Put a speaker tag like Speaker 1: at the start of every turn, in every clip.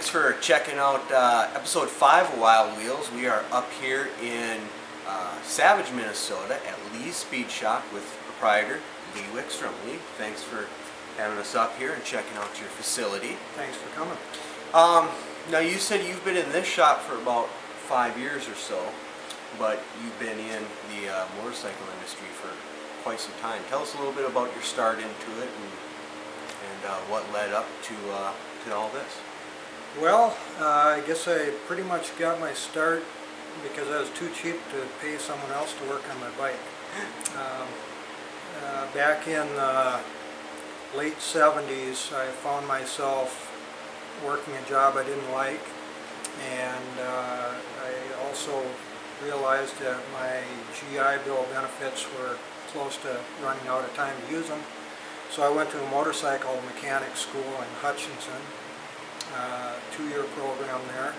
Speaker 1: Thanks for checking out episode 5 of Wild Wheels. We are up here in Savage, Minnesota at Lee's Speed Shop with proprietor Lee Wickstrom. Lee, thanks for having us up here and checking out your facility.
Speaker 2: Thanks for coming.
Speaker 1: Now you said you've been in this shop for about 5 years or so, but you've been in the motorcycle industry for quite some time. Tell us a little bit about your start into it and what led up to all this.
Speaker 2: Well, I guess I pretty much got my start because I was too cheap to pay someone else to work on my bike. Back in the late 70s, I found myself working a job I didn't like, and I also realized that my GI Bill benefits were close to running out of time to use them. So I went to a motorcycle mechanic school in Hutchinson, 2-year program there,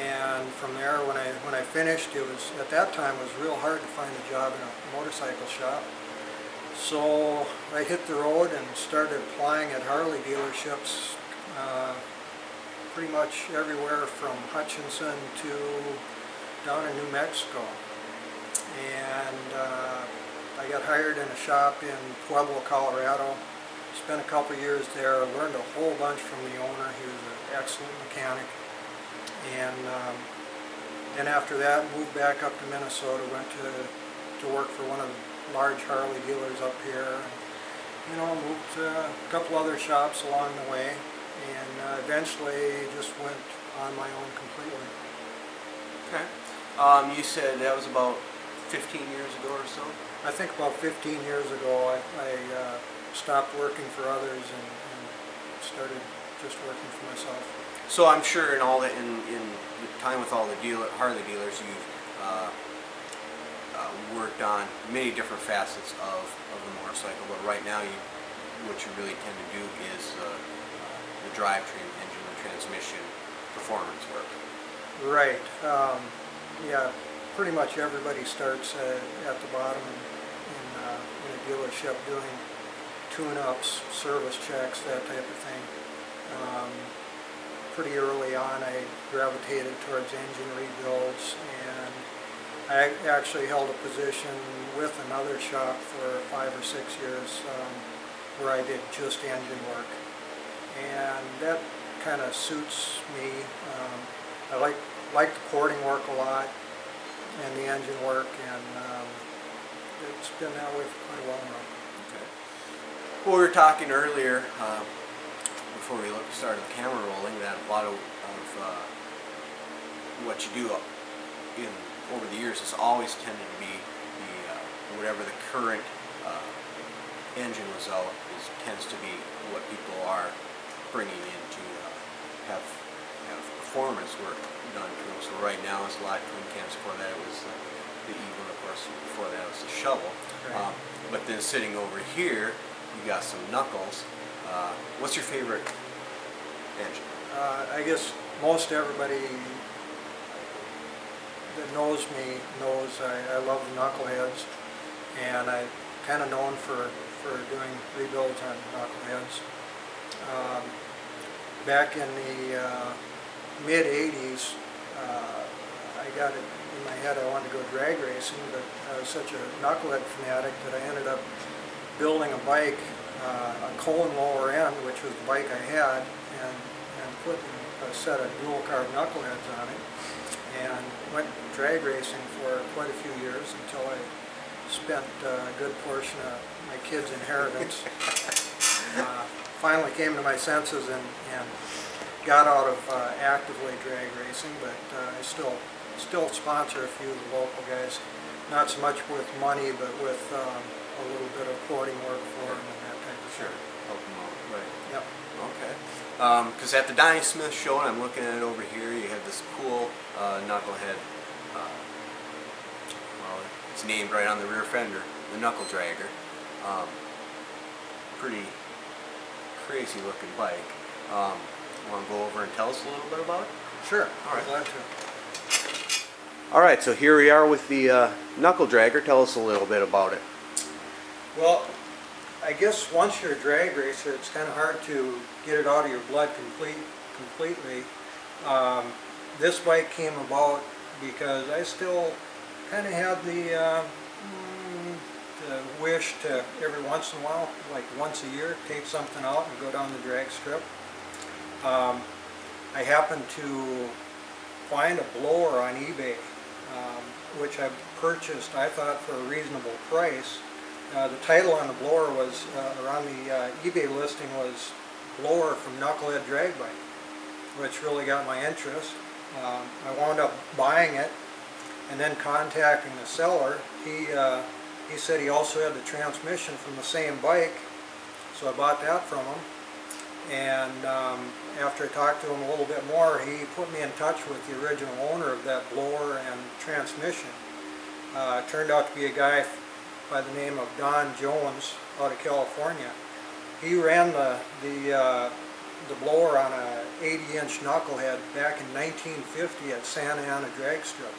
Speaker 2: and from there when I finished, it was at that time it was real hard to find a job in a motorcycle shop. So I hit the road and started applying at Harley dealerships, pretty much everywhere from Hutchinson to down in New Mexico. And I got hired in a shop in Pueblo, Colorado. Spent a couple years there, learned a whole bunch from the owner. He was an excellent mechanic. And then after that, moved back up to Minnesota, went to work for one of the large Harley dealers up here. And, moved to a couple other shops along the way, and eventually just went on my own completely.
Speaker 1: Okay. You said that was about 15 years ago or so?
Speaker 2: I think about 15 years ago I stopped working for others and started just working for myself.
Speaker 1: So I'm sure in the time with all the Harley dealers, you've worked on many different facets of the motorcycle, but right now what you really tend to do is the drivetrain, engine, and transmission performance work.
Speaker 2: Right. Yeah, pretty much everybody starts at the bottom in a dealership doing tune-ups, service checks, that type of thing. Pretty early on I gravitated towards engine rebuilds, and I actually held a position with another shop for 5 or 6 years where I did just engine work, and that kind of suits me. I like the porting work a lot and the engine work, and it's been that way for quite a while now.
Speaker 1: Okay. Well, we were talking earlier before we started the camera rolling that a lot of what you do over the years has always tended to be whatever the current engine was out tends to be what people are bringing in to have performance work done to them. So right now it's a lot of twin cams. Before that it was the Eagle, of course. Before that it was the Shovel.
Speaker 2: Right.
Speaker 1: But then sitting over here, you got some Knuckles. What's your favorite engine?
Speaker 2: I guess most everybody that knows me knows I love the Knuckleheads, and I'm kind of known for doing rebuilds on Knuckleheads. Back in the mid-'80s, I got it in my head I wanted to go drag racing, but I was such a Knucklehead fanatic that I ended up building a bike, a Cohen lower end, which was the bike I had, and putting a set of dual carb Knuckleheads on it, and went drag racing for quite a few years until I spent a good portion of my kids' inheritance. Finally came to my senses and got out of actively drag racing, but I still sponsor a few of the local guys, not so much with money, but with a little bit of porting work for them and that type of thing.
Speaker 1: Sure, help them out. Right.
Speaker 2: Yep.
Speaker 1: Okay. Because at the Donnie Smith show, and I'm looking at it over here, you have this cool Knucklehead. Well, it's named right on the rear fender, the Knuckle Dragger. Pretty crazy looking bike. Want to go over and tell us a little bit about it?
Speaker 2: Sure.
Speaker 1: All right.
Speaker 2: Glad to.
Speaker 1: All right, so here we are with the Knuckle Dragger. Tell us a little bit about it.
Speaker 2: Well, I guess once you're a drag racer, it's kind of hard to get it out of your blood completely. This bike came about because I still kind of had the wish to every once in a while, like once a year, take something out and go down the drag strip. I happened to find a blower on eBay, which I purchased, I thought, for a reasonable price. The title on the blower was, or on the eBay listing was Blower from Knucklehead Drag Bike, which really got my interest. I wound up buying it and then contacting the seller. He said he also had the transmission from the same bike, so I bought that from him. And after I talked to him a little bit more, he put me in touch with the original owner of that blower and transmission. It turned out to be a guy by the name of Don Jones out of California. He ran the blower on a 80-inch knucklehead back in 1950 at Santa Ana Drag Strip.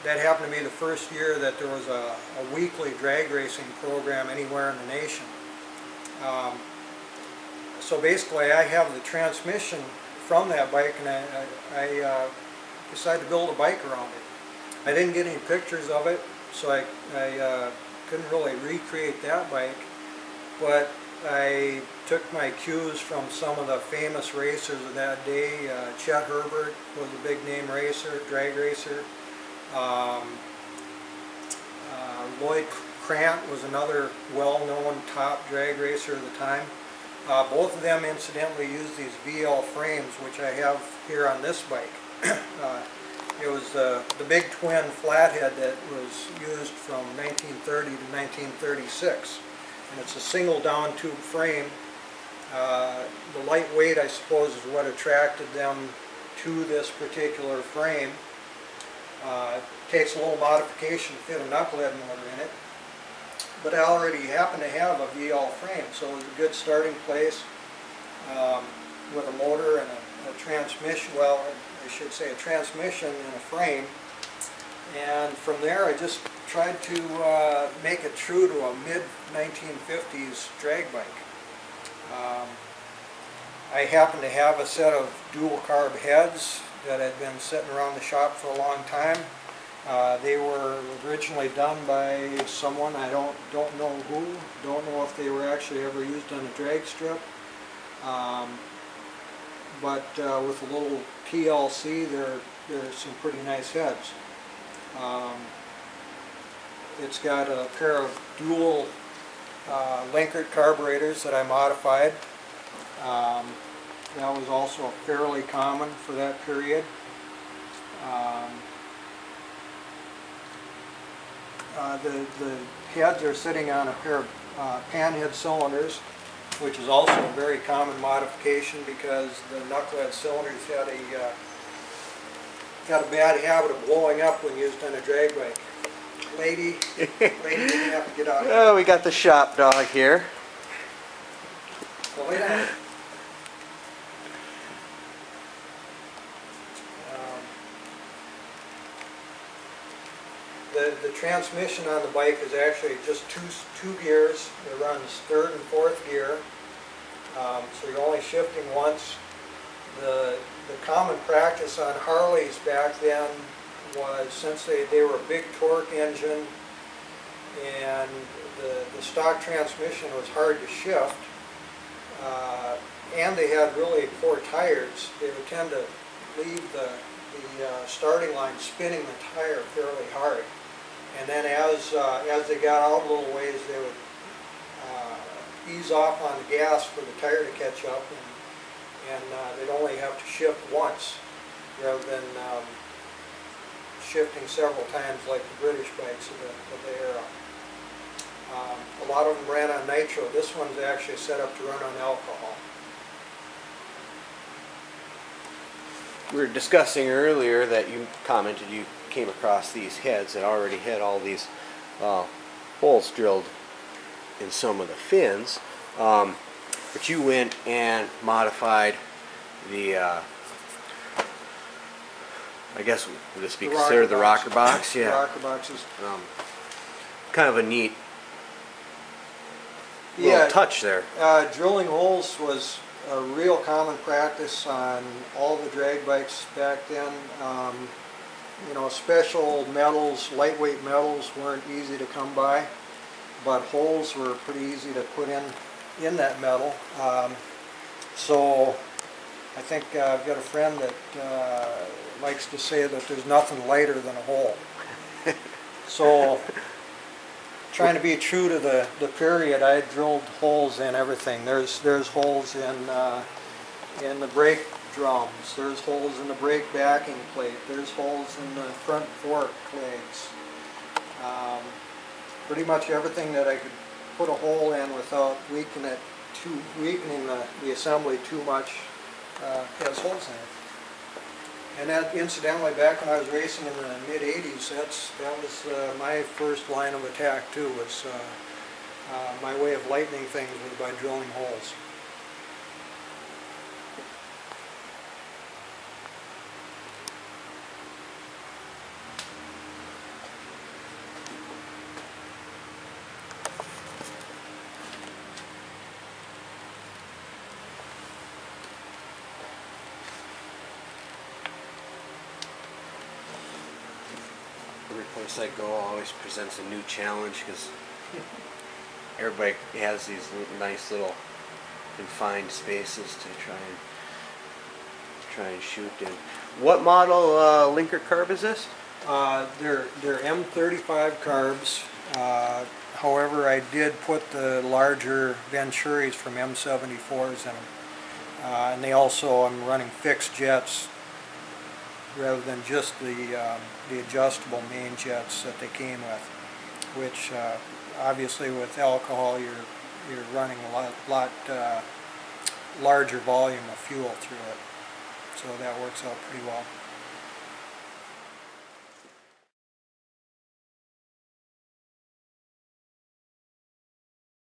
Speaker 2: That happened to be the first year that there was a weekly drag racing program anywhere in the nation. So basically I have the transmission from that bike, and I decided to build a bike around it. I didn't get any pictures of it, so I couldn't really recreate that bike, but I took my cues from some of the famous racers of that day. Chet Herbert was a big name racer, drag racer. Lloyd Krant was another well-known top drag racer of the time. Both of them incidentally used these VL frames, which I have here on this bike. It was the big twin flathead that was used from 1930 to 1936. And it's a single down tube frame. The lightweight, I suppose, is what attracted them to this particular frame. It takes a little modification to fit a knucklehead motor in it, but I already happen to have a VL frame, so it was a good starting place with a motor and a transmission, well, I should say a transmission and a frame. And from there I just tried to make it true to a mid-1950s drag bike. I happen to have a set of dual carb heads that had been sitting around the shop for a long time. They were originally done by someone, I don't know who, don't know if they were actually ever used on a drag strip. But with a little TLC, they're some pretty nice heads. It's got a pair of dual Linkert carburetors that I modified. That was also fairly common for that period. The heads are sitting on a pair of panhead cylinders, which is also a very common modification because the knucklehead cylinders had a bad habit of blowing up when used on a drag bike. Lady, didn't have to get out of here.
Speaker 1: Oh, we got the shop dog here.
Speaker 2: So lay down. The transmission on the bike is actually just two gears. It runs third and fourth gear, so you're only shifting once. The common practice on Harleys back then was, since they were a big torque engine and the stock transmission was hard to shift, and they had really poor tires, they would tend to leave the starting line spinning the tire fairly hard. And then as they got out a little ways, they would ease off on the gas for the tire to catch up, and they'd only have to shift once rather than shifting several times like the British bikes of the era. A lot of them ran on nitro. This one's actually set up to run on alcohol.
Speaker 1: We were discussing earlier that you commented you came across these heads that already had all these holes drilled in some of the fins, but you went and modified the I guess would this be considered the rocker box? Yeah.
Speaker 2: The rocker boxes.
Speaker 1: Kind of a neat little touch there.
Speaker 2: Drilling holes was a real common practice on all the drag bikes back then. You know, special metals, lightweight metals weren't easy to come by, but holes were pretty easy to put in that metal. So I think I've got a friend that likes to say that there's nothing lighter than a hole. So trying to be true to the period, I drilled holes in everything. There's holes in the brake drums. There's holes in the brake backing plate. There's holes in the front fork legs. Pretty much everything that I could put a hole in without weakening the assembly too much has holes in it. And that, incidentally, back when I was racing in the mid-'80s, that was my first line of attack too. Was my way of lightening things was by drilling holes.
Speaker 1: Every place I go always presents a new challenge because everybody has these nice little confined spaces to try and shoot in. What model linker carb is this?
Speaker 2: They're M35 carbs. However, I did put the larger Venturis from M74s in them. And they also, I'm running fixed jets rather than just the adjustable main jets that they came with, which obviously with alcohol you're running a lot larger volume of fuel through it, so that works out pretty well.